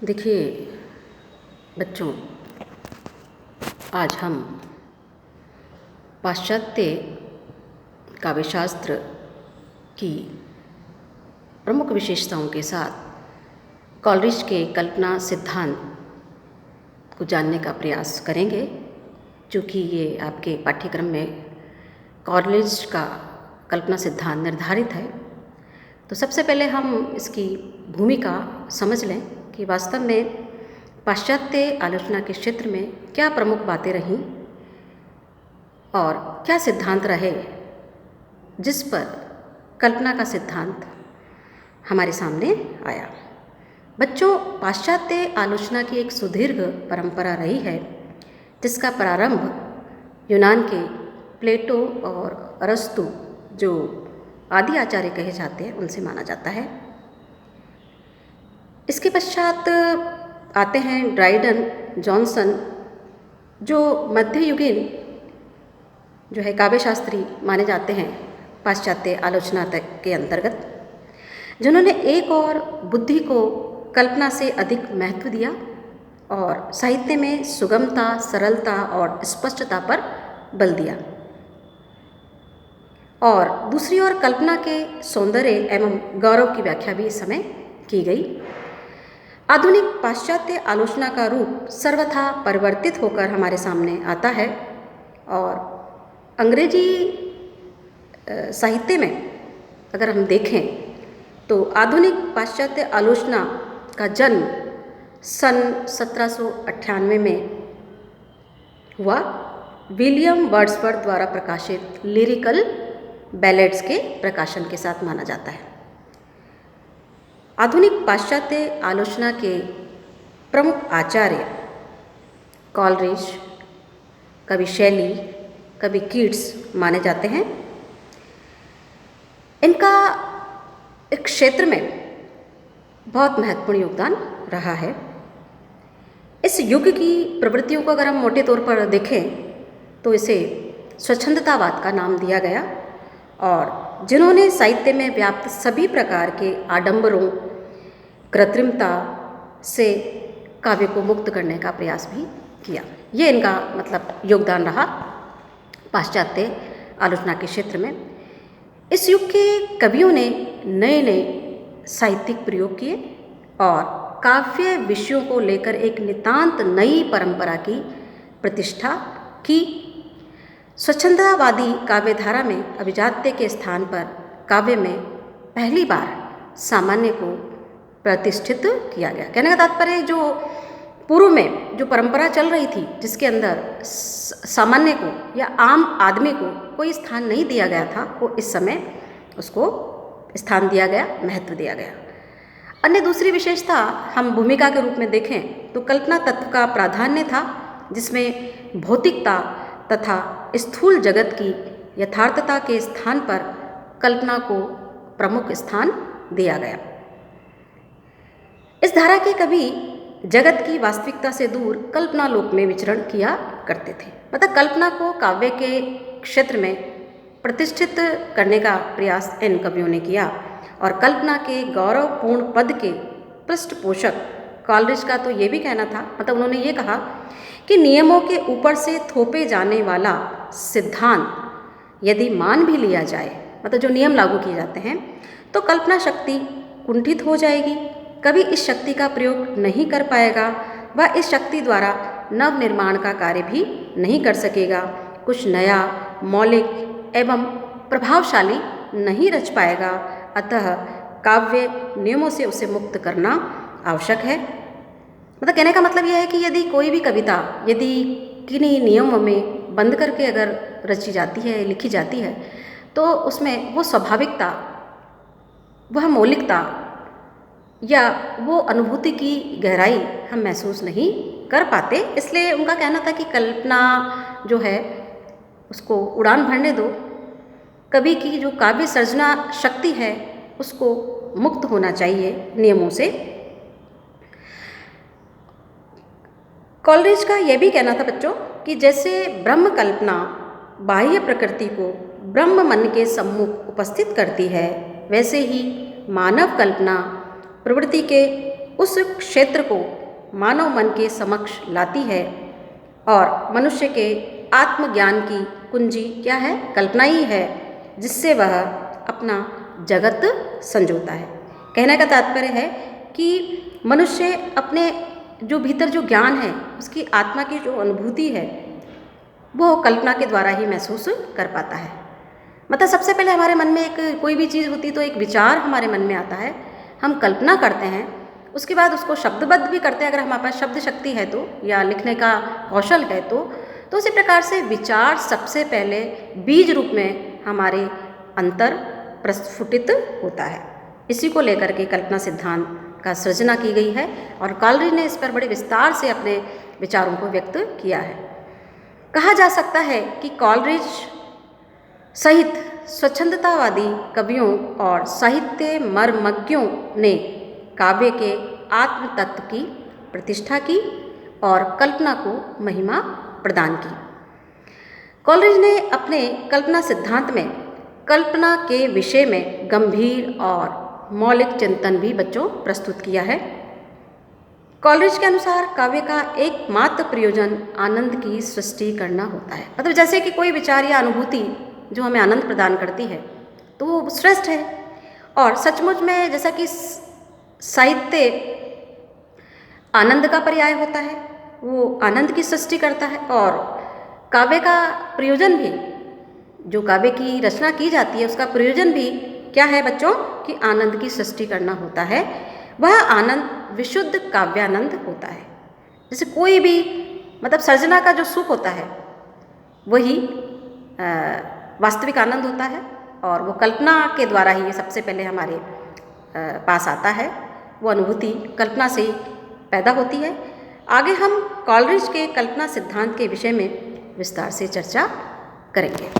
देखिए बच्चों, आज हम पाश्चात्य काव्यशास्त्र की प्रमुख विशेषताओं के साथ कॉलरिज के कल्पना सिद्धांत को जानने का प्रयास करेंगे। चूँकि ये आपके पाठ्यक्रम में कॉलरिज का कल्पना सिद्धांत निर्धारित है, तो सबसे पहले हम इसकी भूमिका समझ लें कि वास्तव में पाश्चात्य आलोचना के क्षेत्र में क्या प्रमुख बातें रहीं और क्या सिद्धांत रहे जिस पर कल्पना का सिद्धांत हमारे सामने आया। बच्चों, पाश्चात्य आलोचना की एक सुदीर्घ परंपरा रही है जिसका प्रारंभ यूनान के प्लेटो और अरस्तु, जो आदि आचार्य कहे जाते हैं, उनसे माना जाता है। इसके पश्चात आते हैं ड्राइडन, जॉनसन, जो मध्ययुगीन जो है काव्यशास्त्री माने जाते हैं पाश्चात्य आलोचना तक के अंतर्गत, जिन्होंने एक और बुद्धि को कल्पना से अधिक महत्व दिया और साहित्य में सुगमता, सरलता और स्पष्टता पर बल दिया, और दूसरी ओर कल्पना के सौंदर्य एवं गौरव की व्याख्या भी इस समय की गई। आधुनिक पाश्चात्य आलोचना का रूप सर्वथा परिवर्तित होकर हमारे सामने आता है, और अंग्रेजी साहित्य में अगर हम देखें तो आधुनिक पाश्चात्य आलोचना का जन्म सन 1798 में हुआ, विलियम वर्ड्सवर्थ द्वारा प्रकाशित लिरिकल बैलेड्स के प्रकाशन के साथ माना जाता है। आधुनिक पाश्चात्य आलोचना के प्रमुख आचार्य कॉलरिज, कवि शैली, कवि कीट्स माने जाते हैं। इनका एक क्षेत्र में बहुत महत्वपूर्ण योगदान रहा है। इस युग की प्रवृत्तियों को अगर हम मोटे तौर पर देखें तो इसे स्वच्छंदतावाद का नाम दिया गया, और जिन्होंने साहित्य में व्याप्त सभी प्रकार के आडंबरों, कृत्रिमता से काव्य को मुक्त करने का प्रयास भी किया। ये इनका योगदान रहा पाश्चात्य आलोचना के क्षेत्र में। इस युग के कवियों ने नए नए साहित्यिक प्रयोग किए और काव्य विषयों को लेकर एक नितांत नई परंपरा की प्रतिष्ठा की। स्वच्छंदतावादी काव्यधारा में अभिजात्य के स्थान पर काव्य में पहली बार सामान्य को प्रतिष्ठित किया गया। कहने का तात्पर्य, जो पूर्व में जो परंपरा चल रही थी जिसके अंदर सामान्य को या आम आदमी को कोई स्थान नहीं दिया गया था, वो इस समय उसको स्थान दिया गया, महत्व दिया गया। अन्य दूसरी विशेषता हम भूमिका के रूप में देखें तो कल्पना तत्व का प्राधान्य था, जिसमें भौतिकता तथा स्थूल जगत की यथार्थता के स्थान पर कल्पना को प्रमुख स्थान दिया गया। इस धारा के कवि जगत की वास्तविकता से दूर कल्पना लोक में विचरण किया करते थे। कल्पना को काव्य के क्षेत्र में प्रतिष्ठित करने का प्रयास इन कवियों ने किया, और कल्पना के गौरवपूर्ण पद के पृष्ठपोषक कॉलरिज का तो ये भी कहना था, उन्होंने ये कहा कि नियमों के ऊपर से थोपे जाने वाला सिद्धांत यदि मान भी लिया जाए, जो नियम लागू किए जाते हैं, तो कल्पना शक्ति कुंठित हो जाएगी। कभी इस शक्ति का प्रयोग नहीं कर पाएगा, वह इस शक्ति द्वारा नव निर्माण का कार्य भी नहीं कर सकेगा, कुछ नया, मौलिक एवं प्रभावशाली नहीं रच पाएगा। अतः काव्य नियमों से उसे मुक्त करना आवश्यक है। कहने का मतलब यह है कि यदि कोई भी कविता यदि किन्हीं नियमों में बंद करके अगर रची जाती है, लिखी जाती है, तो उसमें वो स्वाभाविकता, वह मौलिकता या वो अनुभूति की गहराई हम महसूस नहीं कर पाते। इसलिए उनका कहना था कि कल्पना जो है उसको उड़ान भरने दो, कवि की जो काव्य सर्जना शक्ति है उसको मुक्त होना चाहिए नियमों से। कॉलरिज का यह भी कहना था बच्चों कि जैसे ब्रह्म कल्पना बाह्य प्रकृति को ब्रह्म मन के सम्मुख उपस्थित करती है, वैसे ही मानव कल्पना प्रवृत्ति के उस क्षेत्र को मानव मन के समक्ष लाती है और मनुष्य के आत्मज्ञान की कुंजी क्या है? कल्पना ही है, जिससे वह अपना जगत संजोता है। कहने का तात्पर्य है कि मनुष्य अपने जो भीतर जो ज्ञान है, उसकी आत्मा की जो अनुभूति है, वो कल्पना के द्वारा ही महसूस कर पाता है। मतलब सबसे पहले हमारे मन में एक कोई भी चीज़ होती तो एक विचार हमारे मन में आता है, हम कल्पना करते हैं, उसके बाद उसको शब्दबद्ध भी करते हैं अगर हमारे पास शब्द शक्ति है तो, या लिखने का कौशल है तो उसी प्रकार से विचार सबसे पहले बीज रूप में हमारे अंतर प्रस्फुटित होता है। इसी को लेकर के कल्पना सिद्धांत का सृजना की गई है और कॉलरिज ने इस पर बड़े विस्तार से अपने विचारों को व्यक्त किया है। कहा जा सकता है कि कॉलरिज सहित स्वच्छंदतावादी कवियों और साहित्य मर्मज्ञों ने काव्य के आत्म तत्व की प्रतिष्ठा की और कल्पना को महिमा प्रदान की। कॉलरिज ने अपने कल्पना सिद्धांत में कल्पना के विषय में गंभीर और मौलिक चिंतन भी बच्चों प्रस्तुत किया है। कॉलरिज के अनुसार काव्य का एकमात्र प्रयोजन आनंद की सृष्टि करना होता है। मतलब जैसे कि कोई विचार या अनुभूति जो हमें आनंद प्रदान करती है तो वो श्रेष्ठ है, और सचमुच में जैसा कि साहित्य आनंद का पर्याय होता है, वो आनंद की सृष्टि करता है, और काव्य का प्रयोजन भी, जो काव्य की रचना की जाती है उसका प्रयोजन भी क्या है बच्चों कि आनंद की सृष्टि करना होता है। वह आनंद विशुद्ध काव्यानंद होता है। जैसे कोई भी मतलब सर्जना का जो सुख होता है वही वास्तविक आनंद होता है, और वो कल्पना के द्वारा ही सबसे पहले हमारे पास आता है। वो अनुभूति कल्पना से ही पैदा होती है। आगे हम कॉलरिज के कल्पना सिद्धांत के विषय में विस्तार से चर्चा करेंगे।